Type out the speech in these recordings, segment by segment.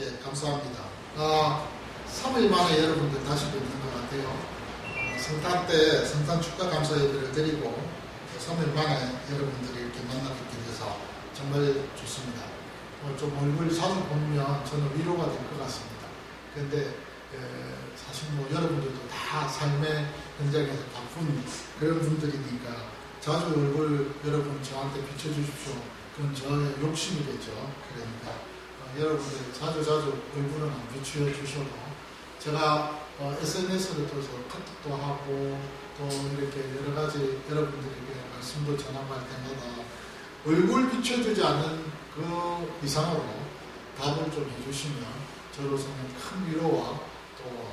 예, 감사합니다. 3일 만에 여러분들 다시 뵙는 것 같아요. 성탄 때 성탄 축하 감사 예배를 드리고 3일 만에 여러분들이 이렇게 만나뵙게 돼서 정말 좋습니다. 좀 얼굴 자주 보면 저는 위로가 될 것 같습니다. 그런데 사실 뭐 여러분들도 다 삶의 현장에서 바쁜 그런 분들이니까 자주 얼굴 여러분 저한테 비춰주십시오. 그건 저의 욕심이겠죠. 그러니까 여러분들 자주 얼굴은 안 비춰주셔도 제가 SNS를 통해서 카톡도 하고 또 이렇게 여러 가지 여러분들에게 말씀도 전하고 할 때마다 얼굴 비춰주지 않는 그 이상으로 답을 좀 해주시면 저로서는 큰 위로와 또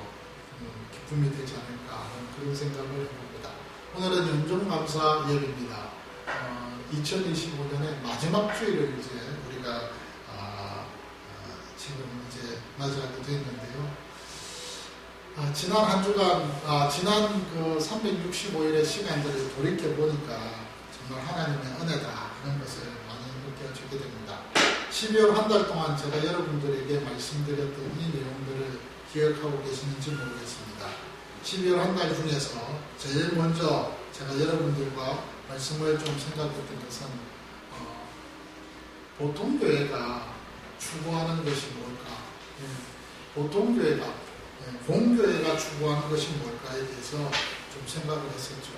기쁨이 되지 않을까 하는 그런 생각을 해봅니다. 오늘은 연종감사 예배입니다. 2025년의 마지막 주일을 이제 우리가 지금 이제 맞이하게 되었는데요. 지난 한 주간, 지난 그 365일의 시간들을 돌이켜 보니까 정말 하나님의 은혜다 하는 것을 많이 느껴지게 됩니다. 12월 한 달 동안 제가 여러분들에게 말씀드렸던 이 내용들을 기억하고 계시는지 모르겠습니다. 12월 한 달 중에서 제일 먼저 제가 여러분들과 말씀을 좀 생각했던 것은 보통교회가 추구하는 것이 뭘까? 보통교회가, 공교회가 추구하는 것이 뭘까에 대해서 좀 생각을 했었죠.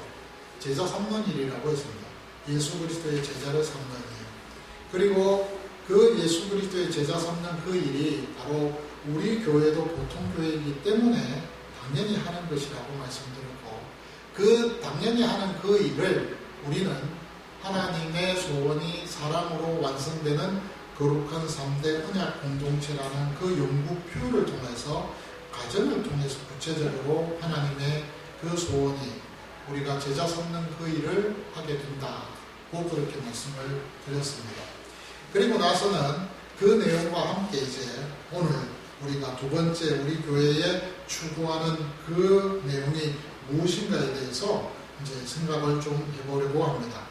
제자 3년일이라고 했습니다. 예수 그리스도의 제자를 3년이에요. 그리고 그 예수 그리스도의 제자 3년 그 일이 바로 우리 교회도 보통교회이기 때문에 당연히 하는 것이라고 말씀드렸고, 그 당연히 하는 그 일을 우리는 하나님의 소원이 사랑으로 완성되는 거룩한 3대 언약 공동체라는 그 연구표를 통해서 가정을 통해서 구체적으로 하나님의 그 소원이 우리가 제자 삼는 그 일을 하게 된다고 그렇게 말씀을 드렸습니다. 그리고 나서는 그 내용과 함께 이제 오늘 우리가 두 번째 우리 교회에 추구하는 그 내용이 무엇인가에 대해서 이제 생각을 좀 해보려고 합니다.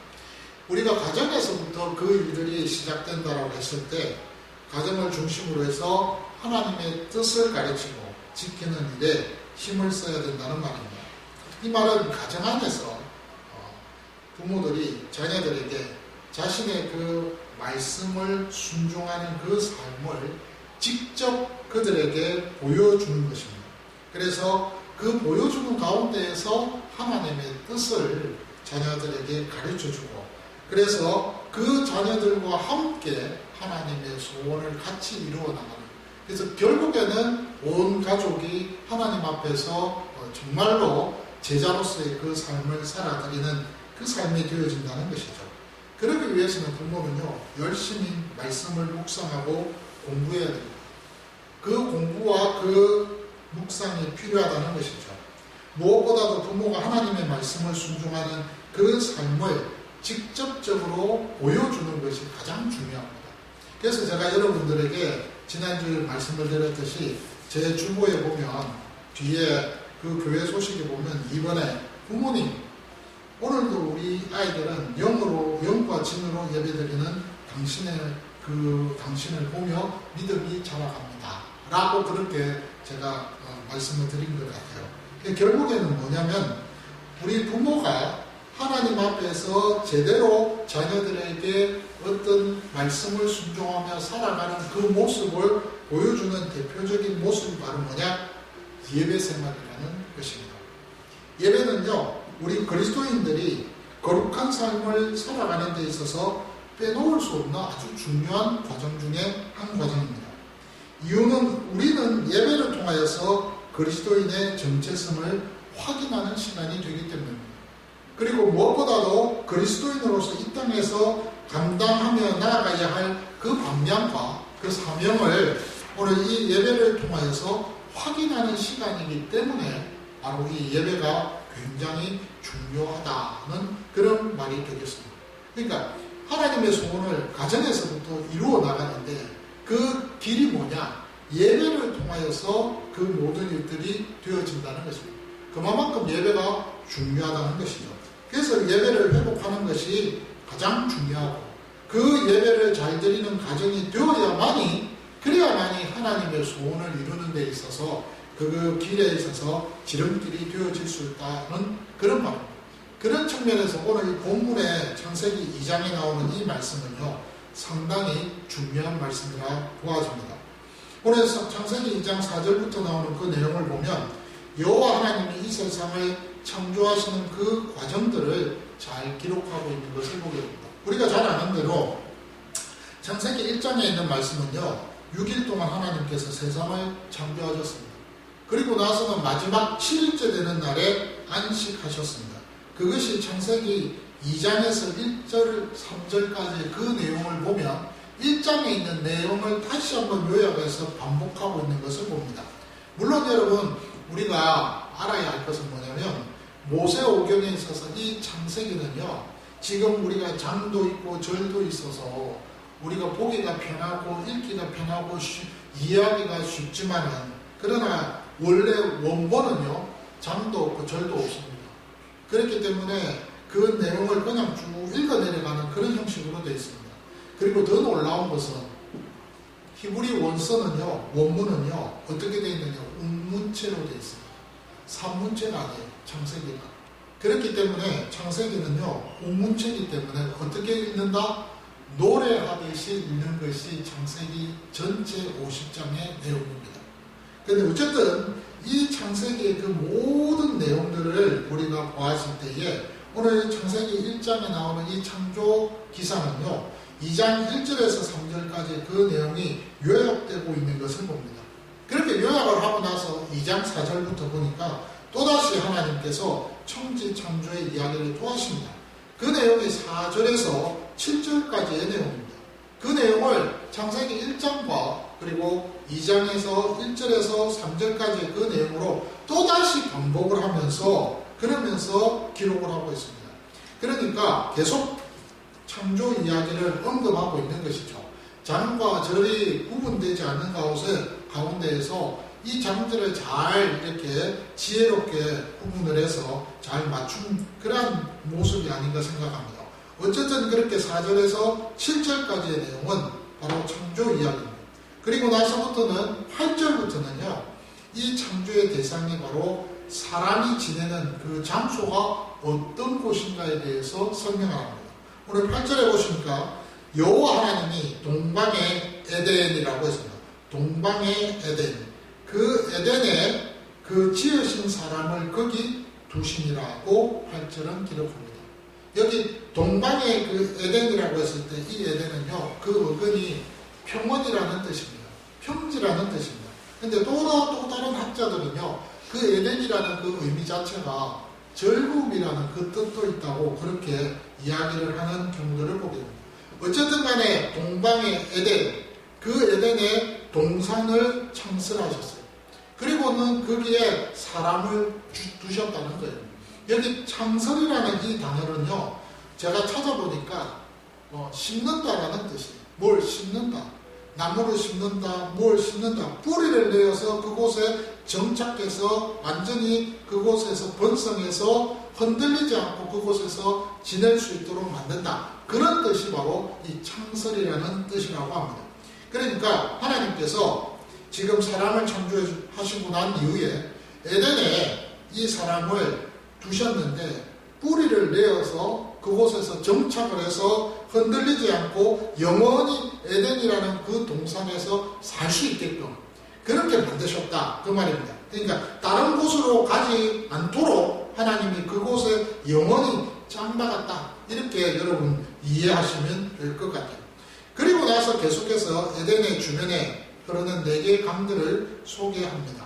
우리가 가정에서부터 그 일들이 시작된다라고 했을 때 가정을 중심으로 해서 하나님의 뜻을 가르치고 지키는 일에 힘을 써야 된다는 말입니다. 이 말은 가정 안에서 부모들이 자녀들에게 자신의 그 말씀을 순종하는 그 삶을 직접 그들에게 보여주는 것입니다. 그래서 그 보여주는 가운데에서 하나님의 뜻을 자녀들에게 가르쳐주고, 그래서 그 자녀들과 함께 하나님의 소원을 같이 이루어 나가는, 그래서 결국에는 온 가족이 하나님 앞에서 정말로 제자로서의 그 삶을 살아드리는 그 삶이 되어진다는 것이죠. 그러기 위해서는 부모는요, 열심히 말씀을 묵상하고 공부해야 됩니다. 그 공부와 그 묵상이 필요하다는 것이죠. 무엇보다도 부모가 하나님의 말씀을 순종하는 그 삶을 직접적으로 보여주는 것이 가장 중요합니다. 그래서 제가 여러분들에게 지난주에 말씀을 드렸듯이 제 주보에 보면 뒤에 그 교회 소식에 보면 이번에 부모님, 오늘도 우리 아이들은 영과 진으로 예배드리는 당신을 보며 믿음이 자라갑니다 라고 그렇게 제가 말씀을 드린 것 같아요. 결국에는 뭐냐면 우리 부모가 하나님 앞에서 제대로 자녀들에게 어떤 말씀을 순종하며 살아가는 그 모습을 보여주는 대표적인 모습이 바로 뭐냐? 예배 생활이라는 것입니다. 예배는요, 우리 그리스도인들이 거룩한 삶을 살아가는 데 있어서 빼놓을 수 없는 아주 중요한 과정 중에 한 과정입니다. 이유는 우리는 예배를 통하여서 그리스도인의 정체성을 확인하는 시간이 되기 때문입니다. 그리고 무엇보다도 그리스도인으로서 이 땅에서 감당하며 나아가야 할 그 방향과 그 사명을 오늘 이 예배를 통하여서 확인하는 시간이기 때문에 바로 이 예배가 굉장히 중요하다는 그런 말이 되겠습니다. 그러니까 하나님의 소원을 가정에서부터 이루어 나가는데 그 길이 뭐냐? 예배를 통하여서 그 모든 일들이 되어진다는 것입니다. 그만큼 예배가 중요하다는 것이죠. 그래서 예배를 회복하는 것이 가장 중요하고, 그 예배를 잘 드리는 가정이 되어야만이 그래야만이 하나님의 소원을 이루는 데 있어서 그 길에 있어서 지름길이 되어질 수 있다는 그런 말입니다. 그런 측면에서 오늘 이 본문의 창세기 2장에 나오는 이 말씀은요, 상당히 중요한 말씀이라 보아집니다. 오늘 창세기 2장 4절부터 나오는 그 내용을 보면 여호와 하나님이 이 세상을 창조하시는 그 과정들을 잘 기록하고 있는 것을 보게 됩니다. 우리가 잘 아는 대로 창세기 1장에 있는 말씀은요, 6일 동안 하나님께서 세상을 창조하셨습니다. 그리고 나서는 마지막 7일째 되는 날에 안식하셨습니다. 그것이 창세기 2장에서 1절, 3절까지 그 내용을 보면 1장에 있는 내용을 다시 한번 요약해서 반복하고 있는 것을 봅니다. 물론 여러분, 우리가 알아야 할 것은 뭐냐면 모세오경에 있어서 이 창세기는요, 지금 우리가 장도 있고 절도 있어서 우리가 보기가 편하고 읽기가 편하고 이해하기가 쉽지만은, 그러나 원래 원본은요, 장도 없고 절도 없습니다. 그렇기 때문에 그 내용을 그냥 쭉 읽어내려가는 그런 형식으로 되어 있습니다. 그리고 더 놀라운 것은 히브리 원서는요, 원문은요, 어떻게 되어 있느냐, 운문체로 되어 있습니다. 산문체가 아니에요, 창세기가. 그렇기 때문에 창세기는요, 운문체이기 때문에 어떻게 읽는다? 노래하듯이 읽는 것이 창세기 전체 50장의 내용입니다. 그런데 어쨌든 이 창세기의 그 모든 내용들을 우리가 보았을 때에 오늘 창세기 1장에 나오는 이 창조 기사는요, 2장 1절에서 3절까지 그 내용이 요약되고 있는 것을 봅니다. 그렇게 요약을 하고 나서 2장 4절부터 보니까 또다시 하나님께서 천지 창조의 이야기를 또 하십니다. 그 내용이 4절에서 7절까지의 내용입니다. 그 내용을 창세기 1장과 그리고 2장에서 1절에서 3절까지의 그 내용으로 또다시 반복을 하면서 그러면서 기록을 하고 있습니다. 그러니까 계속 창조 이야기를 언급하고 있는 것이죠. 장과 절이 구분되지 않는 가운데에서 이 장들을 잘 이렇게 지혜롭게 구분을 해서 잘 맞춘 그러한 모습이 아닌가 생각합니다. 어쨌든 그렇게 4절에서 7절까지의 내용은 바로 창조 이야기입니다. 그리고 나서부터는 8절부터는요, 이 창조의 대상이 바로 사람이 지내는 그 장소가 어떤 곳인가에 대해서 설명을 합니다. 오늘 8절에 보시니까 여호와 하나님이 동방의 에덴이라고 했습니다. 동방의 에덴. 그 에덴에 그 지으신 사람을 거기 두시니라고 8절은 기록합니다. 여기 동방의 그 에덴이라고 했을 때 이 에덴은요, 그 어근이 평원이라는 뜻입니다. 평지라는 뜻입니다. 근데 또 다른 학자들은요, 그 에덴이라는 그 의미 자체가 즐거움이라는 그 뜻도 있다고 그렇게 이야기를 하는 경우들을 보게 됩니다. 어쨌든 간에 동방의 에덴, 그 에덴에 동산을 창설하셨어요. 그리고는 거기에 사람을 두셨다는 거예요. 여기 창설이라는 이 단어는요, 제가 찾아보니까 심는다라는 뜻이에요. 뭘 심는다. 나무를 심는다, 뭘 심는다. 뿌리를 내어서 그곳에 정착해서 완전히 그곳에서 번성해서 흔들리지 않고 그곳에서 지낼 수 있도록 만든다. 그런 뜻이 바로 이 창설이라는 뜻이라고 합니다. 그러니까 하나님께서 지금 사람을 창조하시고 난 이후에 에덴에 이 사람을 두셨는데 뿌리를 내어서 그곳에서 정착을 해서 흔들리지 않고 영원히 에덴이라는 그 동산에서 살 수 있게끔 그렇게 만드셨다 그 말입니다. 그러니까 다른 곳으로 가지 않도록 하나님이 그곳에 영원히 짱박았다 이렇게 여러분 이해하시면 될 것 같아요. 그리고 나서 계속해서 에덴의 주변에 흐르는 4개의 강들을 소개합니다.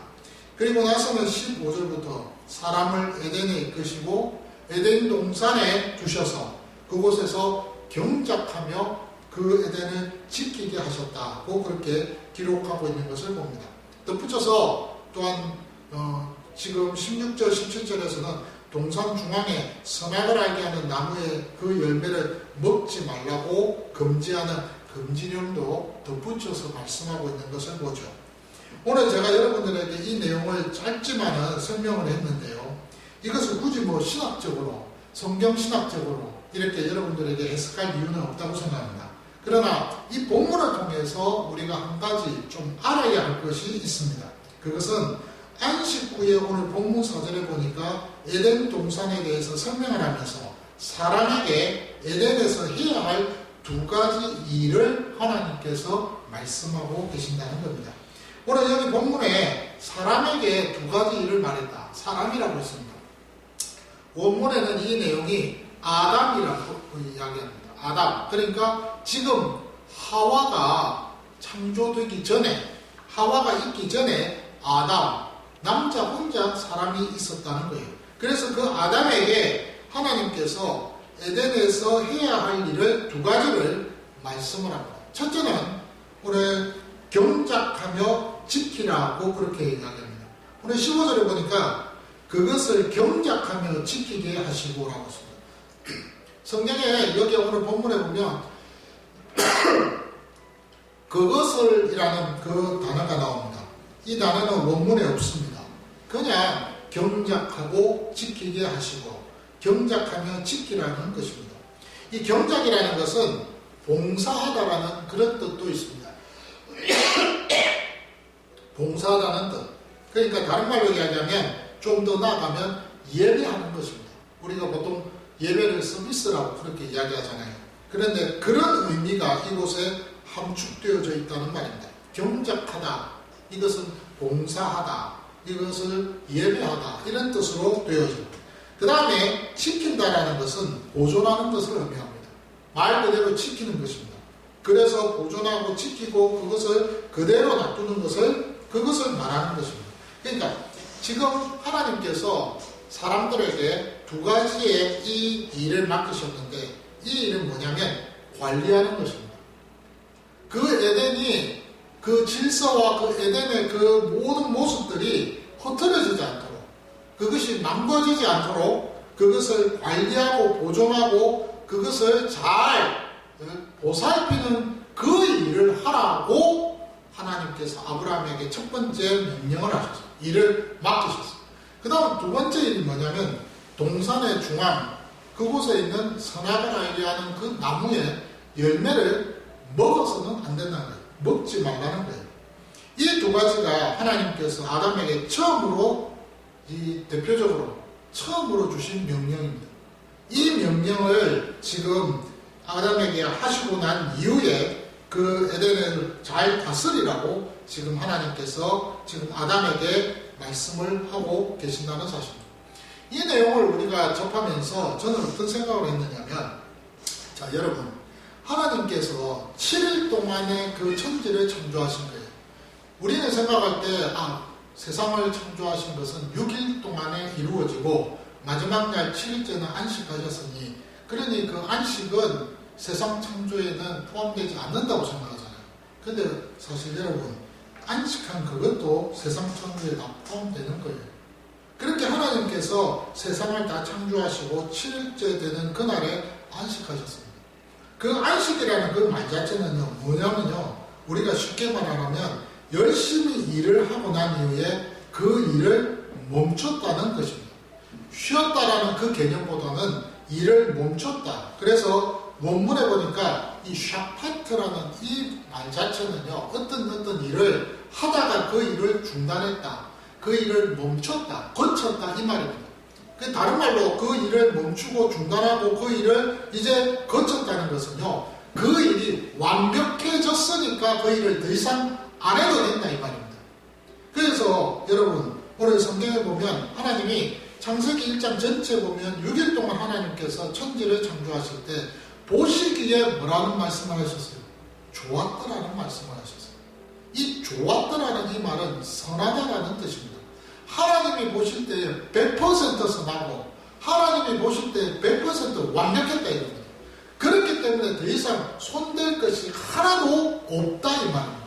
그리고 나서는 15절부터 사람을 에덴에 이끄시고 에덴 동산에 두셔서 그곳에서 경작하며 그 에덴을 지키게 하셨다고 그렇게 기록하고 있는 것을 봅니다. 덧붙여서 또한 지금 16절, 17절에서는 동산 중앙에 선악을 알게 하는 나무의 그 열매를 먹지 말라고 금지하는 금지령도 덧붙여서 말씀하고 있는 것을 보죠. 오늘 제가 여러분들에게 이 내용을 짧지만은 설명을 했는데요. 이것을 굳이 신학적으로, 성경신학적으로 이렇게 여러분들에게 해석할 이유는 없다고 생각합니다. 그러나 이 본문을 통해서 우리가 한 가지 좀 알아야 할 것이 있습니다. 그것은 안식 후에 오늘 본문 4절에 보니까 에덴 동산에 대해서 설명을 하면서 사람에게 에덴에서 해야 할 두 가지 일을 하나님께서 말씀하고 계신다는 겁니다. 오늘 여기 본문에 사람에게 두 가지 일을 말했다. 사람이라고 했습니다. 원문에는 이 내용이 아담이라고 이야기합니다. 아담. 그러니까 지금 하와가 창조되기 전에, 하와가 있기 전에 아담, 남자 혼자 사람이 있었다는 거예요. 그래서 그 아담에게 하나님께서 에덴에서 해야 할 일을 두 가지를 말씀을 합니다. 첫째는 오늘 경작하며 지키라고 그렇게 이야기합니다. 오늘 15절에 보니까 그것을 경작하며 지키게 하시고라고 했습니다. 성경에 여기 오늘 본문에 보면 그것을이라는 그 단어가 나옵니다. 이 단어는 원문에 없습니다. 그냥 경작하고 지키게 하시고 경작하며 지키라는 것입니다. 이 경작이라는 것은 봉사하다라는 그런 뜻도 있습니다. 봉사하다는 뜻. 그러니까 다른 말로 이야기하면 좀 더 나아가면 예배하는 것입니다. 우리가 보통 예배를 서비스라고 그렇게 이야기하잖아요. 그런데 그런 의미가 이곳에 함축되어져 있다는 말입니다. 경작하다, 이것은 봉사하다, 이것을 예배하다, 이런 뜻으로 되어집니다. 그 다음에 지킨다라는 것은 보존하는 것을 의미합니다. 말 그대로 지키는 것입니다. 그래서 보존하고 지키고 그것을 그대로 놔두는 그것을 말하는 것입니다. 그러니까 지금 하나님께서 사람들에게 두 가지의 이 일을 맡기셨는데 이 일은 뭐냐면 관리하는 것입니다. 그 에덴이 그 질서와 그 에덴의 그 모든 모습들이 흐트러지지 않도록, 그것이 망가지지 않도록 그것을 관리하고 보존하고 그것을 잘 보살피는 그 일을 하라고 하나님께서 아브라함에게 첫 번째 명령을 하셨어요. 일을 맡기셨어요. 그 다음 두 번째 일이 뭐냐면 동산의 중앙 그곳에 있는 선악을 알게 하는 그 나무의 열매를 먹어서는 안 된다는 거예요. 먹지 말라는 거예요. 이 두 가지가 하나님께서 아담에게 처음으로 대표적으로 처음으로 주신 명령입니다. 이 명령을 지금 아담에게 하시고 난 이후에 그 에덴을 잘 다스리라고 지금 하나님께서 지금 아담에게 말씀을 하고 계신다는 사실입니다. 이 내용을 우리가 접하면서 저는 어떤 생각을 했느냐면, 자 여러분, 하나님께서 7일 동안의 그 천지를 창조하신 거예요. 우리는 생각할 때 세상을 창조하신 것은 6일 동안에 이루어지고 마지막 날 7일째는 안식하셨으니 그러니 그 안식은 세상 창조에는 포함되지 않는다고 생각하잖아요. 근데 사실 여러분, 안식한 그것도 세상 창조에 다 포함되는 거예요. 그렇게 하나님께서 세상을 다 창조하시고 7일째 되는 그날에 안식하셨습니다. 그 안식이라는 그 말 자체는요, 뭐냐면요, 우리가 쉽게 말하면 열심히 일을 하고 난 이후에 그 일을 멈췄다는 것입니다. 쉬었다라는 그 개념보다는 일을 멈췄다. 그래서 원문에 보니까 이 샤파트라는 이 말 자체는요, 어떤 일을 하다가 그 일을 중단했다, 그 일을 멈췄다, 거쳤다, 이 말입니다. 다른 말로 그 일을 멈추고 중단하고 그 일을 이제 거쳤다는 것은요, 그 일이 완벽해졌으니까 그 일을 더 이상 안 해도 된다, 이 말입니다. 그래서 여러분, 오늘 성경에 보면 하나님이 창세기 1장 전체 보면 6일 동안 하나님께서 천지를 창조하실 때 보시기에 뭐라는 말씀을 하셨어요? 좋았더라는 말씀을 하셨어요. 이 좋았더라는 이 말은 선하다라는 뜻입니다. 하나님이 보실 때 100% 선하고 하나님이 보실 때 100% 완벽했다 이겁니다. 그렇기 때문에 더 이상 손댈 것이 하나도 없다 이 말입니다.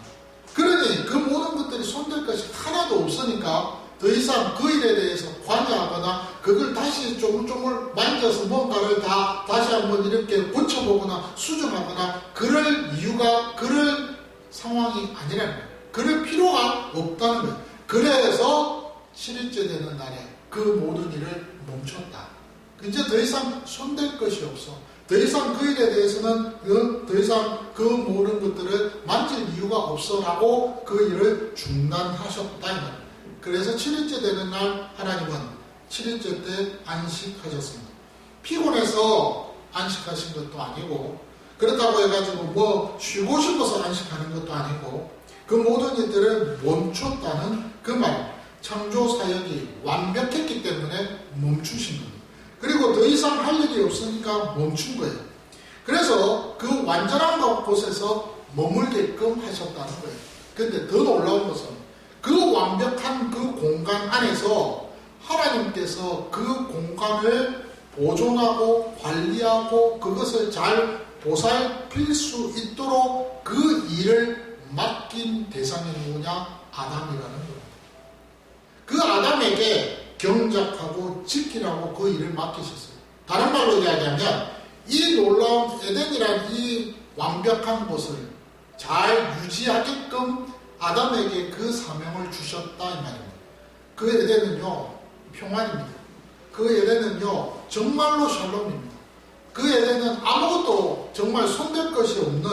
그러니 그 모든 것들이 손댈 것이 하나도 없으니까 더 이상 그 일에 대해서 관여하거나 그걸 다시 조금조금 만져서 뭔가를 다시 한번 이렇게 고쳐보거나 수정하거나 그럴 이유가, 그럴 상황이 아니라는 거예요. 그럴 필요가 없다는 거예요. 그래서 7일째 되는 날에 그 모든 일을 멈췄다. 이제 더 이상 손댈 것이 없어. 더 이상 그 일에 대해서는 더 이상 그 모든 것들을 만질 이유가 없어라고 그 일을 중단하셨다. 그래서 7일째 되는 날 하나님은 7일째 때 안식하셨습니다. 피곤해서 안식하신 것도 아니고 그렇다고 해가지고 뭐 쉬고 싶어서 안식하는 것도 아니고 그 모든 일들을 멈췄다는 그 말. 창조 사역이 완벽했기 때문에 멈추신 겁니다. 그리고 더 이상 할 일이 없으니까 멈춘 거예요. 그래서 그 완전한 곳에서 머물게끔 하셨다는 거예요. 그런데 더 놀라운 것은 그 완벽한 그 공간 안에서 하나님께서 그 공간을 보존하고 관리하고 그것을 잘 보살필 수 있도록 그 일을 맡긴 대상이 누구냐? 아담이라는 겁니다. 그 아담에게 경작하고 지키라고 그 일을 맡기셨어요. 다른 말로 이야기하면 이 놀라운 에덴이란 이 완벽한 곳을 잘 유지하게끔 아담에게 그 사명을 주셨다 이 말입니다. 그 에덴은요 평안입니다. 그 에덴은요 정말로 샬롬입니다. 그 에덴은 아무것도 정말 손댈 것이 없는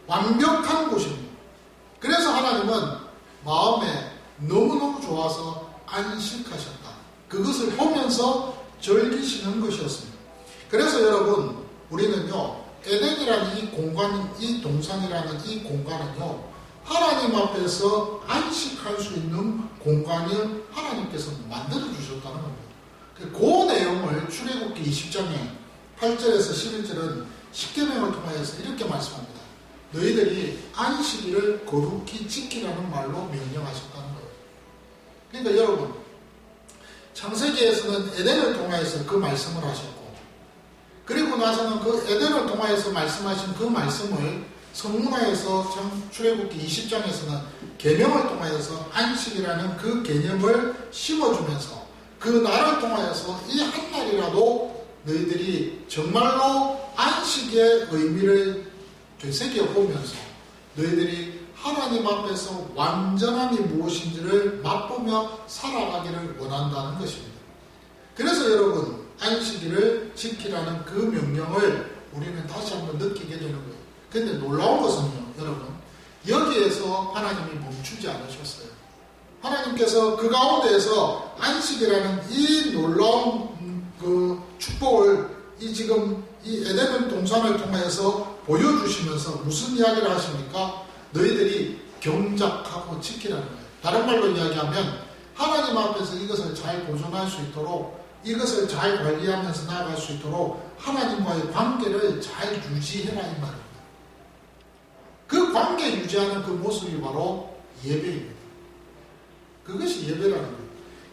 완벽한 곳입니다. 그래서 하나님은 마음에 너무너무 좋아서 안식하셨다. 그것을 보면서 즐기시는 것이었습니다. 그래서 여러분 우리는요 에덴이라는 이 공간, 이 동산이라는 이 공간은요 하나님 앞에서 안식할 수 있는 공간을 하나님께서 만들어 주셨다는 겁니다. 그 내용을 출애굽기 20장에 8절에서 11절은 십계명을 통하여서 이렇게 말씀합니다. 너희들이 안식일을 거룩히 지키라는 말로 명령하셨다는 거예요. 그러니까 여러분 창세기에서는 에덴을 통하여서 그 말씀을 하셨고 그리고 나서는 그 에덴을 통하여서 말씀하신 그 말씀을 성문화에서 출애굽기 20장에서는 계명을 통하여서 안식이라는 그 개념을 심어주면서 그 날을 통하여서 이 한 날이라도 너희들이 정말로 안식의 의미를 되새겨보면서 너희들이 하나님 앞에서 완전함이 무엇인지를 맛보며 살아가기를 원한다는 것입니다. 그래서 여러분 안식일을 지키라는 그 명령을 우리는 다시 한번 느끼게 되는 거예요. 그런데 놀라운 것은요 여러분 여기에서 하나님이 멈추지 않으셨어요. 하나님께서 그 가운데에서 안식이라는 이 놀라운 그 축복을 지금 이 에덴 동산을 통해서 보여주시면서 무슨 이야기를 하십니까? 너희들이 경작하고 지키라는 거예요. 다른 말로 이야기하면 하나님 앞에서 이것을 잘 보존할 수 있도록 이것을 잘 관리하면서 나아갈 수 있도록 하나님과의 관계를 잘 유지해라 이 말입니다. 그 관계 유지하는 그 모습이 바로 예배입니다. 그것이 예배라는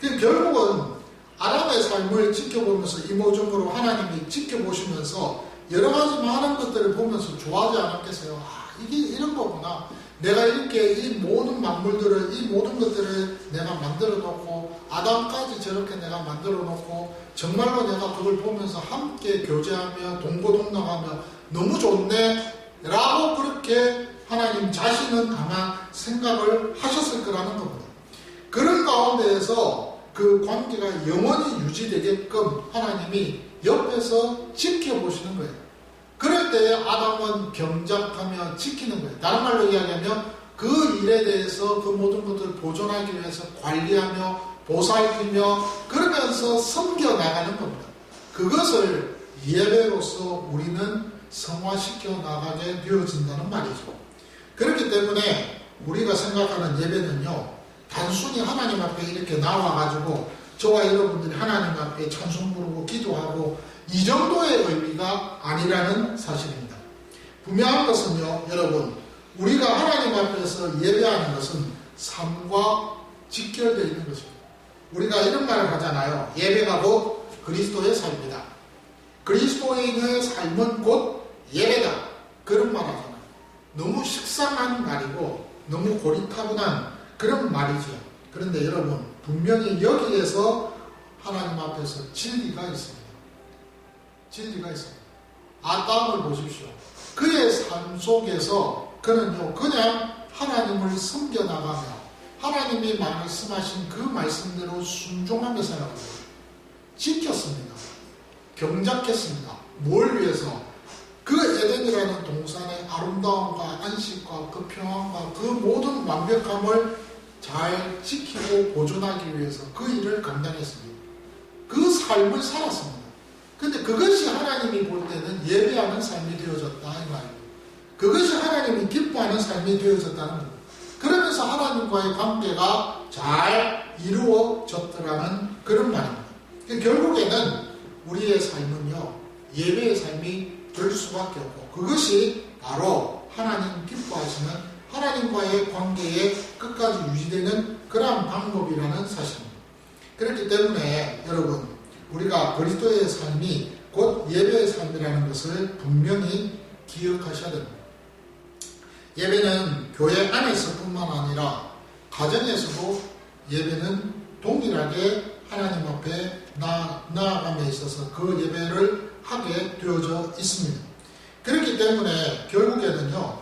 거예요. 결국은 아담의 삶을 지켜보면서 이모적으로 하나님이 지켜보시면서 여러 가지 많은 것들을 보면서 좋아하지 않았겠어요? 이게 이런 거구나. 내가 이렇게 이 모든 만물들을, 이 모든 것들을 내가 만들어 놓고, 아담까지 저렇게 내가 만들어 놓고, 정말로 내가 그걸 보면서 함께 교제하며, 동고동락하며, 너무 좋네? 라고 그렇게 하나님 자신은 아마 생각을 하셨을 거라는 겁니다. 그런 가운데에서 그 관계가 영원히 유지되게끔 하나님이 옆에서 지켜보시는 거예요. 그럴 때 아담은 경작하며 지키는 거예요. 다른 말로 이야기하면 그 일에 대해서 그 모든 것들을 보존하기 위해서 관리하며 보살피며 그러면서 섬겨나가는 겁니다. 그것을 예배로서 우리는 성화시켜 나가게 되어진다는 말이죠. 그렇기 때문에 우리가 생각하는 예배는요 단순히 하나님 앞에 이렇게 나와가지고 저와 여러분들이 하나님 앞에 찬송 부르고 기도하고 이 정도의 의미가 아니라는 사실입니다. 분명한 것은요 여러분 우리가 하나님 앞에서 예배하는 것은 삶과 직결되어 있는 것입니다. 우리가 이런 말을 하잖아요. 예배가 곧 그리스도의 삶이다. 그리스도인의 삶은 곧 예배다. 그런 말 하잖아요. 너무 식상한 말이고 너무 고리타분한 그런 말이죠. 그런데 여러분 분명히 여기에서 하나님 앞에서 진리가 있습니다. 진리가 있습니다. 아담을 보십시오. 그의 삶 속에서 그는요 그냥 하나님을 섬겨나가며 하나님이 말씀하신 그 말씀대로 순종하며 살았고요. 지켰습니다. 경작했습니다. 뭘 위해서? 그 에덴이라는 동산의 아름다움과 안식과 그 평안과 그 모든 완벽함을 잘 지키고 보존하기 위해서 그 일을 감당했습니다. 그 삶을 살았습니다. 근데 그것이 하나님이 볼 때는 예배하는 삶이 되어졌다 이 말이에요. 그것이 하나님이 기뻐하는 삶이 되어졌다는 거예요. 그러면서 하나님과의 관계가 잘 이루어졌더라는 그런 말입니다. 결국에는 우리의 삶은요, 예배의 삶이 될 수밖에 없고, 그것이 바로 하나님 기뻐하시는 하나님과의 관계에 끝까지 유지되는 그러한 방법이라는 사실입니다. 그렇기 때문에 여러분, 우리가 그리스도의 삶이 곧 예배의 삶이라는 것을 분명히 기억하셔야 됩니다. 예배는 교회 안에서뿐만 아니라 가정에서도 예배는 동일하게 하나님 앞에 나아감에 있어서 그 예배를 하게 되어져 있습니다. 그렇기 때문에 결국에는요,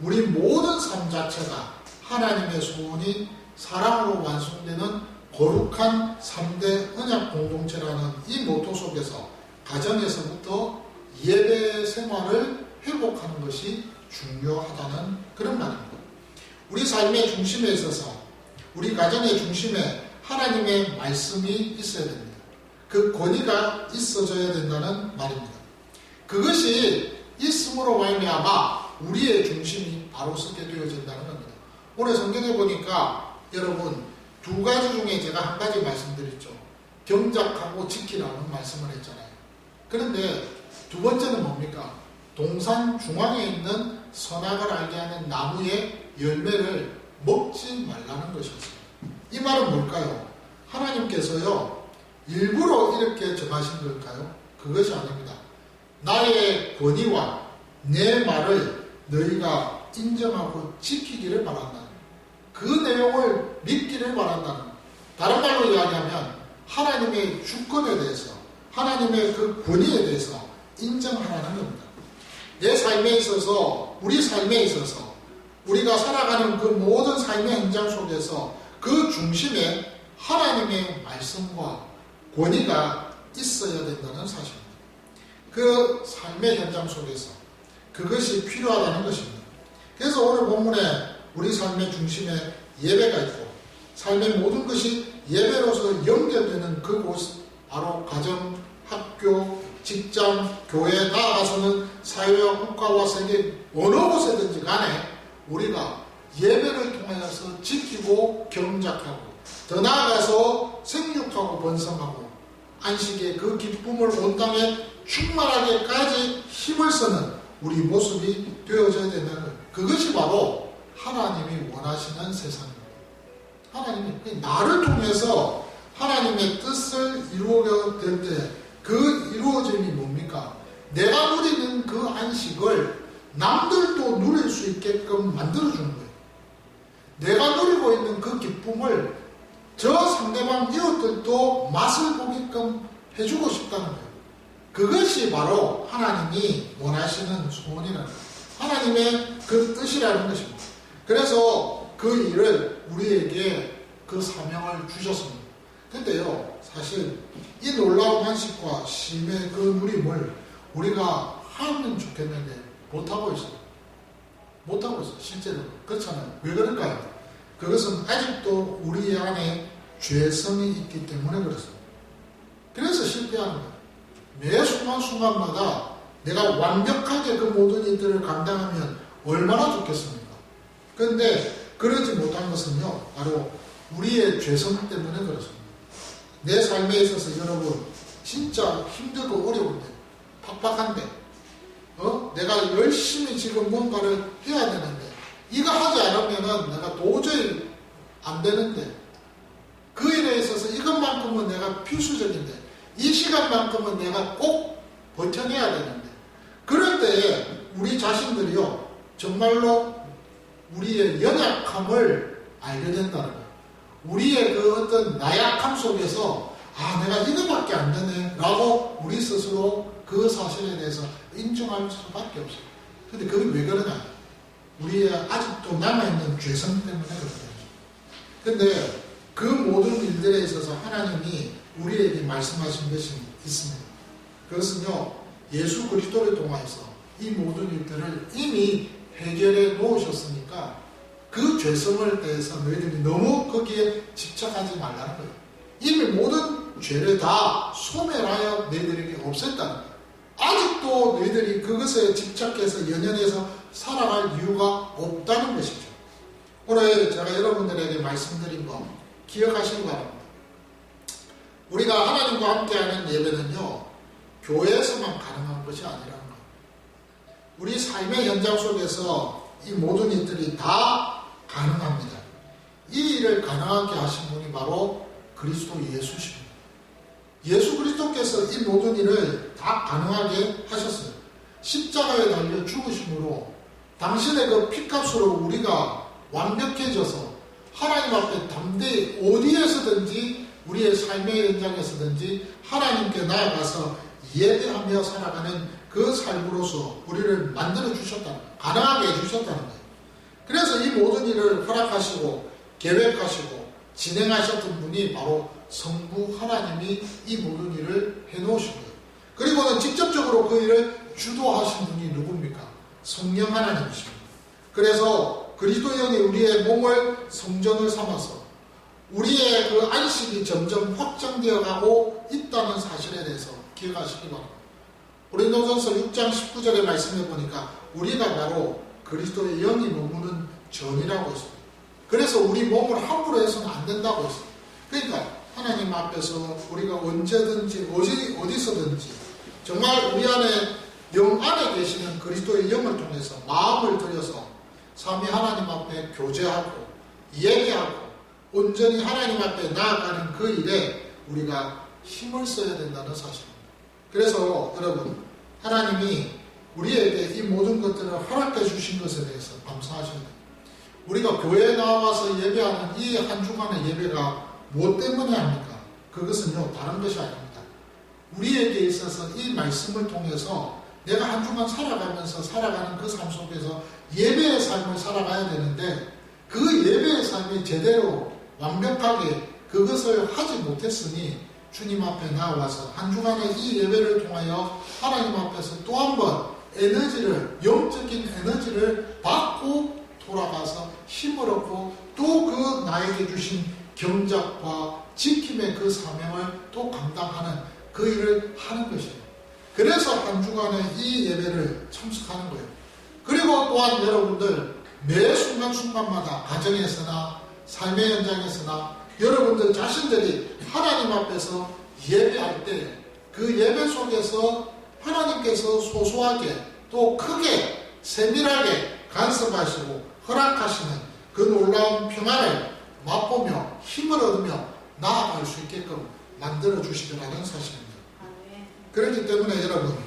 우리 모든 삶 자체가 하나님의 소원이 사랑으로 완성되는 거룩한 3대 언약 공동체라는 이 모토 속에서 가정에서부터 예배 생활을 회복하는 것이 중요하다는 그런 말입니다. 우리 삶의 중심에 있어서 우리 가정의 중심에 하나님의 말씀이 있어야 됩니다. 그 권위가 있어져야 된다는 말입니다. 그것이 있음으로 말미암아 우리의 중심이 바로 서게 되어진다는 겁니다. 오늘 성경에 보니까 여러분 두 가지 중에 제가 한 가지 말씀드렸죠. 경작하고 지키라는 말씀을 했잖아요. 그런데 두 번째는 뭡니까? 동산 중앙에 있는 선악을 알게 하는 나무의 열매를 먹지 말라는 것이었어요. 이 말은 뭘까요? 하나님께서요, 일부러 이렇게 정하신 걸까요? 그것이 아닙니다. 나의 권위와 내 말을 너희가 인정하고 지키기를 바란다. 그 내용을 믿기를 바란다. 다른 말로 이야기하면 하나님의 주권에 대해서, 하나님의 그 권위에 대해서 인정하라는 겁니다. 내 삶에 있어서, 우리 삶에 있어서 우리가 살아가는 그 모든 삶의 현장 속에서 그 중심에 하나님의 말씀과 권위가 있어야 된다는 사실입니다. 그 삶의 현장 속에서 그것이 필요하다는 것입니다. 그래서 오늘 본문에 우리 삶의 중심에 예배가 있고 삶의 모든 것이 예배로서 연결되는 그곳, 바로 가정, 학교, 직장, 교회, 나아가서는 사회와 국가와 세계 어느 곳에든지 간에 우리가 예배를 통하여서 지키고 경작하고 더 나아가서 생육하고 번성하고 안식의 그 기쁨을 온 땅에 충만하게까지 힘을 쓰는 우리 모습이 되어져야 된다는 거예요. 그것이 바로 하나님이 원하시는 세상입니다. 하나님이 나를 통해서 하나님의 뜻을 이루어야 될 때 그 이루어짐이 뭡니까? 내가 누리는 그 안식을 남들도 누릴 수 있게끔 만들어주는 거예요. 내가 누리고 있는 그 기쁨을 저 상대방 이웃들도 맛을 보게끔 해주고 싶다는 거예요. 그것이 바로 하나님이 원하시는 소원이라는 거예요. 하나님의 그 뜻이라는 것입니다. 그래서 그 일을 우리에게 그 사명을 주셨습니다. 근데요, 사실 이 놀라운 안식과 쉼의 그 누림을 우리가 하면 좋겠는데 못하고 있어요. 못하고 있어요. 실제로. 그렇잖아요. 왜 그럴까요? 그것은 아직도 우리 안에 죄성이 있기 때문에 그렇습니다. 그래서 실패하는 거예요. 매 순간순간마다 내가 완벽하게 그 모든 일들을 감당하면 얼마나 좋겠습니까? 그런데 그러지 못한 것은요, 바로 우리의 죄성 때문에 그렇습니다. 내 삶에 있어서 여러분 진짜 힘들고 어려운데, 팍팍한데, 내가 열심히 지금 뭔가를 해야 되는데 이거 하지 않으면은 내가 도저히 안 되는데, 그 일에 있어서 이것만큼은 내가 필수적인데, 이 시간만큼은 내가 꼭 버텨내야 되는데, 그럴 때에 우리 자신들이요, 정말로 우리의 연약함을 알게 된다는 거예요. 우리의 그 어떤 나약함 속에서 내가 이거밖에 안 되네 라고 우리 스스로 그 사실에 대해서 인정할 수밖에 없어요. 근데 그게 왜 그러냐? 우리의 아직도 남아있는 죄성 때문에 그렇거든요. 근데 그 모든 일들에 있어서 하나님이 우리에게 말씀하신 것이 있습니다. 그것은요, 예수 그리스도를 통하여서 이 모든 일들을 이미 해결해 놓으셨으니까 그 죄성을 대해서 너희들이 너무 거기에 집착하지 말라는 거예요. 이미 모든 죄를 다 소멸하여 너희들에게 없앴다는 거예요. 아직도 너희들이 그것에 집착해서 연연해서 살아갈 이유가 없다는 것이죠. 오늘 제가 여러분들에게 말씀드린 거 기억하시기 바랍니다. 우리가 하나님과 함께하는 예배는요, 교회에서만 가능한 것이 아니라는 거예요. 우리 삶의 현장 속에서 이 모든 일들이 다 가능합니다. 이 일을 가능하게 하신 분이 바로 그리스도 예수십니다. 예수 그리스도께서 이 모든 일을 다 가능하게 하셨어요. 십자가에 달려 죽으심으로 당신의 그 피값으로 우리가 완벽해져서 하나님 앞에 담대히 어디에서든지 우리의 삶의 현장에서든지 하나님께 나아가서 예배하며 살아가는 그 삶으로서 우리를 만들어 주셨다는 거예요. 가능하게 해주셨다는 거예요. 그래서 이 모든 일을 허락하시고 계획하시고 진행하셨던 분이 바로 성부 하나님이 이 모든 일을 해놓으신 거예요. 그리고는 직접적으로 그 일을 주도하신 분이 누굽니까? 성령 하나님이십니다. 그래서 그리스도 영이 우리의 몸을 성전을 삼아서 우리의 그 안식이 점점 확장되어 가고 있다는 사실에 대해서 기억하시기 바랍니다. 고린도전서 6장 19절의 말씀에 보니까 우리가 바로 그리스도의 영이 머무는 전이라고 했습니다. 그래서 우리 몸을 함부로 해서는 안 된다고 했습니다. 그러니까 하나님 앞에서 우리가 언제든지 어디서든지 정말 우리 안에 영 안에 계시는 그리스도의 영을 통해서 마음을 들여서 삼위 하나님 앞에 교제하고 예배하고 온전히 하나님 앞에 나아가는 그 일에 우리가 힘을 써야 된다는 사실입니다. 그래서 여러분, 하나님이 우리에게 이 모든 것들을 허락해 주신 것에 대해서 감사하셔야 됩니다. 우리가 교회에 나와서 예배하는 이 한 주간의 예배가 무엇 때문에 합니까? 그것은요, 다른 것이 아닙니다. 우리에게 있어서 이 말씀을 통해서 내가 한 주간 살아가면서 살아가는 그 삶 속에서 예배의 삶을 살아가야 되는데 그 예배의 삶이 제대로 완벽하게 그것을 하지 못했으니 주님 앞에 나와서 한 주간의 이 예배를 통하여 하나님 앞에서 또 한 번 에너지를, 영적인 에너지를 받고 돌아가서 힘을 얻고 또 그 나에게 주신 경작과 지킴의 그 사명을 또 감당하는 그 일을 하는 것이에요. 그래서 한 주간의 이 예배를 참석하는 거예요. 그리고 또한 여러분들 매 순간순간마다 가정에서나 삶의 현장에서나 여러분들 자신들이 하나님 앞에서 예배할 때 그 예배 속에서 하나님께서 소소하게 또 크게 세밀하게 간섭하시고 허락하시는 그 놀라운 평안을 맛보며 힘을 얻으며 나아갈 수 있게끔 만들어 주시더라는 사실입니다. 그렇기 때문에 여러분,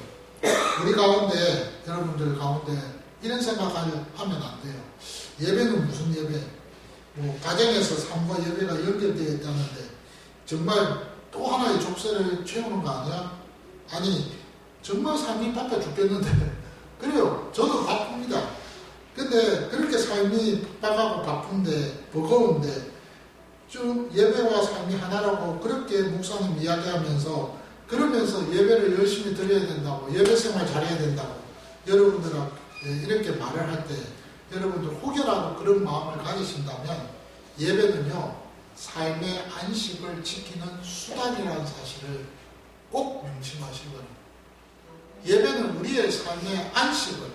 우리 가운데, 여러분들 가운데 이런 생각을 하면 안 돼요. 예배는 무슨 예배? 뭐 가정에서 삶과 예배가 연결되어 있다는데 정말 또 하나의 족쇄를 채우는 거 아니야? 아니, 정말 삶이 바빠 죽겠는데 그래요. 저도 바쁩니다. 근데 그렇게 삶이 빡빡하고 바쁜데 버거운데 좀 예배와 삶이 하나라고 그렇게 목사님 이야기하면서 그러면서 예배를 열심히 드려야 된다고 예배 생활 잘해야 된다고 여러분들하고 이렇게 말을 할 때 여러분들 혹여라도 그런 마음을 가지신다면 예배는요 삶의 안식을 지키는 수단이라는 사실을 꼭 명심하시기 바랍니다. 예배는 우리의 삶의 안식을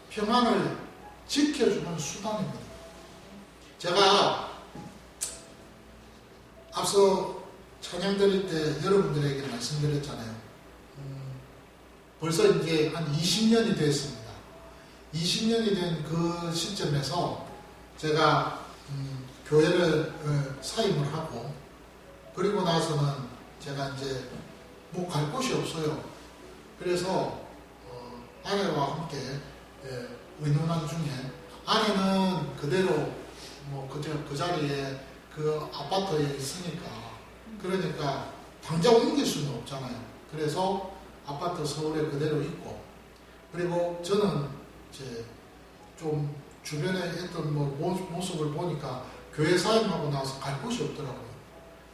평안을 지켜주는 수단입니다. 제가 앞서 찬양 드릴 때 여러분들에게 말씀드렸잖아요. 벌써 이제 한 20년이 됐습니다. 20년이 된 그 시점에서 제가 교회를 사임을 하고 그리고 나서는 제가 이제 뭐 갈 곳이 없어요. 그래서 아내와 함께 의논한 중에 아내는 그대로 뭐 그 자리에 그 아파트에 있으니까 그러니까 당장 옮길 수는 없잖아요. 그래서 아파트 서울에 그대로 있고 그리고 저는 이제 좀 주변에 했던 뭐 모습을 보니까 교회 사임하고 나서 갈 곳이 없더라고요.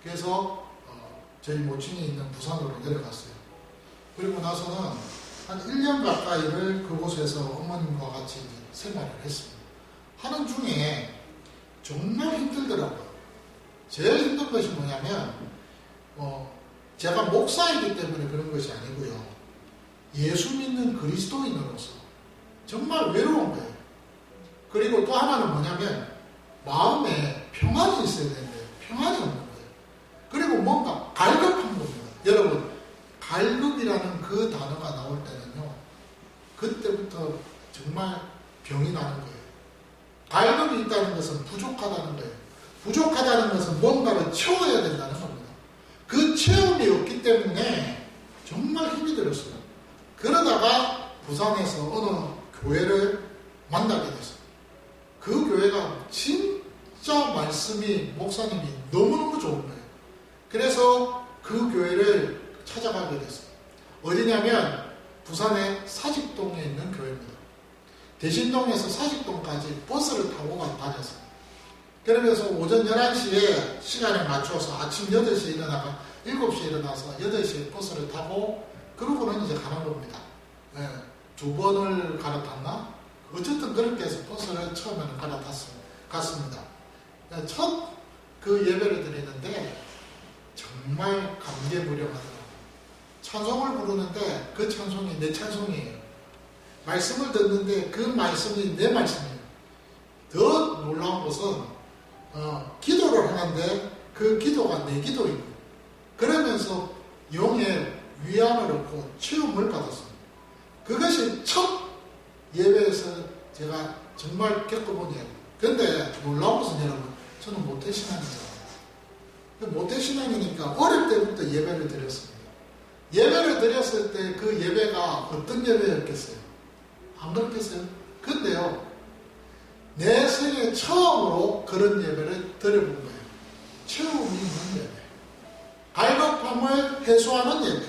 그래서 저희 모친이 있는 부산으로 내려갔어요. 그리고 나서는 한 1년 가까이를 그곳에서 어머님과 같이 생활을 했습니다. 하는 중에 정말 힘들더라고요. 제일 힘든 것이 뭐냐면 제가 목사이기 때문에 그런 것이 아니고요. 예수 믿는 그리스도인으로서 정말 외로운 거예요. 그리고 또 하나는 뭐냐면 마음에 평안이 있어야 되는데 평안이 없는 거예요. 그리고 뭔가 갈급한 겁니다. 여러분, 갈급이라는 그 단어가 나올 때는요, 그때부터 정말 병이 나는 거예요. 갈급이 있다는 것은 부족하다는 거예요. 부족하다는 것은 뭔가를 채워야 된다는 겁니다. 그 체험이 없기 때문에 정말 힘이 들었어요. 그러다가 부산에서 어느 교회를 만나게 됐어요. 그 교회가 진짜 말씀이, 목사님이 너무너무 좋은 거예요. 그래서 그 교회를 찾아가게 됐어요. 어디냐면 부산의 사직동에 있는 교회입니다. 대신동에서 사직동까지 버스를 타고 다녔어요. 그러면서 오전 11시에 시간에 맞춰서 아침 8시에 일어나가 7시에 일어나서 8시에 버스를 타고 그러고는 이제 가는 겁니다. 네, 2번을 갈아탔나? 어쨌든 그렇게 해서 버스를 처음에는 갔습니다. 첫 그 예배를 드리는데 정말 감개무량하더라고요. 찬송을 부르는데 그 찬송이 내 찬송이에요. 말씀을 듣는데 그 말씀이 내 말씀이에요. 더 놀라운 것은 기도를 하는데 그 기도가 내 기도이고, 그러면서 영의 위안을 얻고 체험을 받았습니다. 그것이 첫 예배에서 제가 정말 겪어본 예배. 근데 놀라운 것은 여러분, 저는 모태신앙이잖아요. 모태신앙이니까 어릴 때부터 예배를 드렸습니다. 예배를 드렸을 때 그 예배가 어떤 예배였겠어요? 안 그렇겠어요? 근데요, 내 생애 처음으로 그런 예배를 드려본 거예요. 체험이 있는 예배. 갈급함을 해소하는 예배.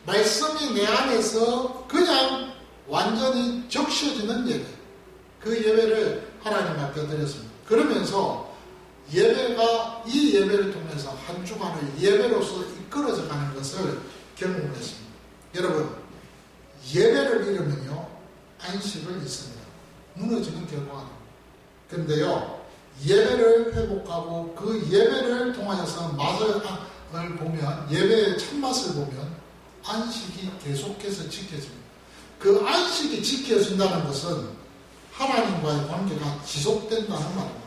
말씀이 내 안에서 그냥 완전히 적셔지는 예배. 그 예배를 하나님 앞에 드렸습니다. 그러면서 예배가, 이 예배를 통해서 한 주간을 예배로서 이끌어져 가는 것을 경험했습니다. 여러분, 예배를 잃으면요, 안식을 잃습니다. 무너지는 결과가 됩니다. 그런데요, 예배를 회복하고 그 예배를 통하여서 맛을 보면, 예배의 참맛을 보면 안식이 계속해서 지켜집니다. 그 안식이 지켜진다는 것은 하나님과의 관계가 지속된다는 말입니다.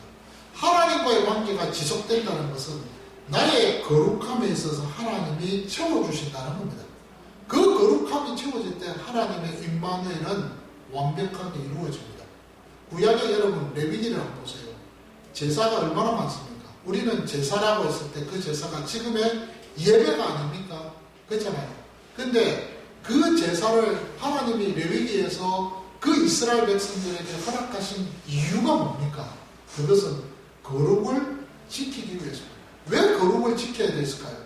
하나님과의 관계가 지속된다는 것은 나의 거룩함에 있어서 하나님이 채워주신다는 겁니다. 그 거룩함이 채워질 때 하나님의 임마누엘은 완벽하게 이루어집니다. 구약의 여러분, 레위기를 한번 보세요. 제사가 얼마나 많습니까? 우리는 제사라고 했을 때 그 제사가 지금의 예배가 아닙니까? 그렇잖아요. 근데 그 제사를 하나님이 레위기에서 그 이스라엘 백성들에게 허락하신 이유가 뭡니까? 그것은 거룩을 지키기 위해서입니다. 왜 거룩을 지켜야 됐을까요?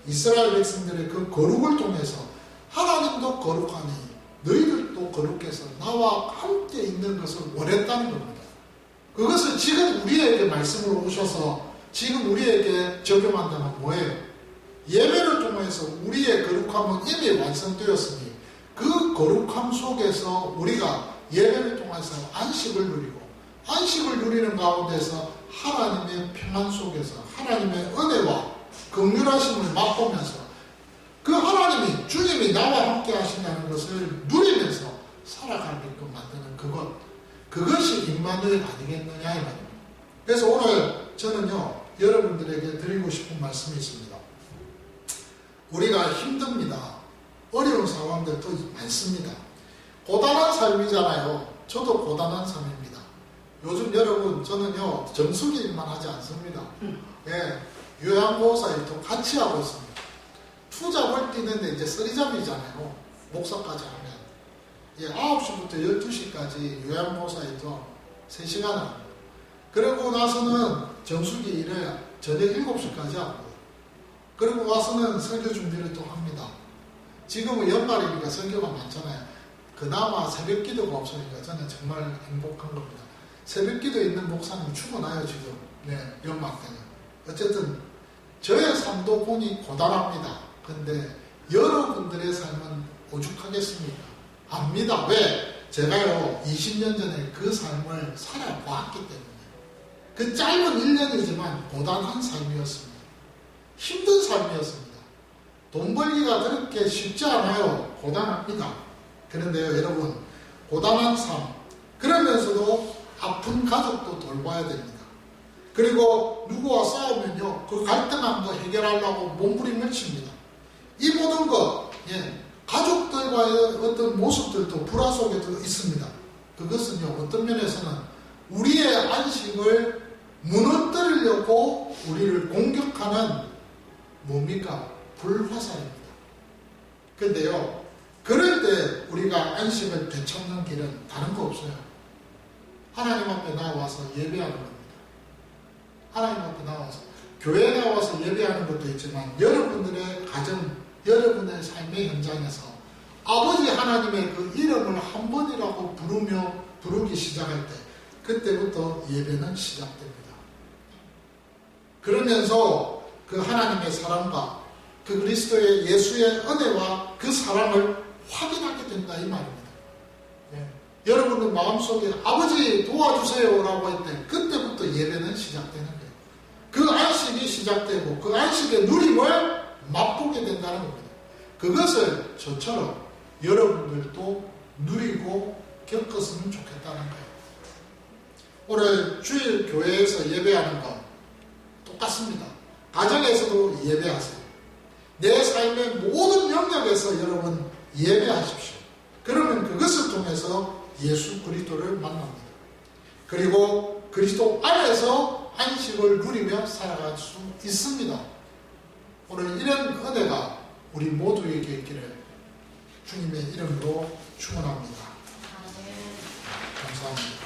이스라엘 백성들의 그 거룩을 통해서 하나님도 거룩하니 너희들도 거룩해서 나와 함께 있는 것을 원했다는 겁니다. 그것을 지금 우리에게 말씀으로 오셔서 지금 우리에게 적용한다면 뭐예요? 예배를 통해서 우리의 거룩함은 이미 완성되었으니 그 거룩함 속에서 우리가 예배를 통해서 안식을 누리고, 안식을 누리는 가운데서 하나님의 평안 속에서 하나님의 은혜와 긍휼하심을 맛보면서 그 하나님이, 주님이 나와 함께 하신다는 것을 누리면서 살아가게끔 만드는 그것이 임마누엘 아니겠느냐 이 말입니다. 그래서 오늘 저는요, 여러분들에게 드리고 싶은 말씀이 있습니다. 우리가 힘듭니다. 어려운 상황들도 많습니다. 고단한 삶이잖아요. 저도 고단한 삶입니다. 요즘 여러분, 저는요, 정수기만 하지 않습니다. 예, 요양보호사 일도 같이 하고 있습니다. 투잡을 뛰는데 이제 쓰리잡이잖아요. 목사까지 하면. 예, 9시부터 12시까지 요양보호사 일도 3시간 합니다. 그러고 나서는 정수기 일을 저녁 7시까지 하고, 그리고 와서는 설교 준비를 또 합니다. 지금은 연말이니까 설교가 많잖아요. 그나마 새벽 기도가 없으니까 저는 정말 행복한 겁니다. 새벽 기도 있는 목사님 죽어나요, 지금. 네, 연말 때는. 어쨌든, 저의 삶도 보니 고단합니다. 근데 여러분들의 삶은 오죽하겠습니까? 압니다. 왜? 제가요 20년 전에 그 삶을 살아보았기 때문에. 그 짧은 1년이지만 고단한 삶이었습니다. 힘든 삶이었습니다. 돈 벌기가 그렇게 쉽지 않아요. 고단합니다. 그런데요 여러분, 고단한 삶, 그러면서도 아픈 가족도 돌봐야 됩니다. 그리고 누구와 싸우면요 그 갈등한 거 해결하려고 몸부림을 칩니다. 이 모든 것, 가족들과의 어떤 모습들도 불화 속에도 있습니다. 그것은요 어떤 면에서는 우리의 안식을 무너뜨리려고 우리를 공격하는 뭡니까? 불화살입니다. 그런데요 그럴 때 우리가 안식을 되찾는 길은 다른 거 없어요. 하나님 앞에 나와서 예배하는 겁니다. 하나님 앞에 나와서 교회에 나와서 예배하는 것도 있지만 여러분들의 가정, 여러분의 삶의 현장에서 아버지 하나님의 그 이름을 한 번이라고 부르기 시작할 때 그때부터 예배는 시작됩니다. 그러면서 그 하나님의 사랑과 그 그리스도의 예수의 은혜와 그 사랑을 확인하게 된다 이 말입니다. 여러분의 마음속에 아버지 도와주세요 라고 할 때 그때부터 예배는 시작되는 거예요. 그 안식이 시작되고 그 안식의 누림을 맛보게 된다는 겁니다. 그것을 저처럼 여러분들도 누리고 겪었으면 좋겠다는 거예요. 오늘 주일 교회에서 예배하는 건 똑같습니다. 가정에서도 예배하세요. 내 삶의 모든 영역에서 여러분 예배하십시오. 그러면 그것을 통해서 예수 그리스도를 만납니다. 그리고 그리스도 안에서 안식을 누리며 살아갈 수 있습니다. 오늘 이런 은혜가 우리 모두에게 있기를 주님의 이름으로 축원합니다. 감사합니다.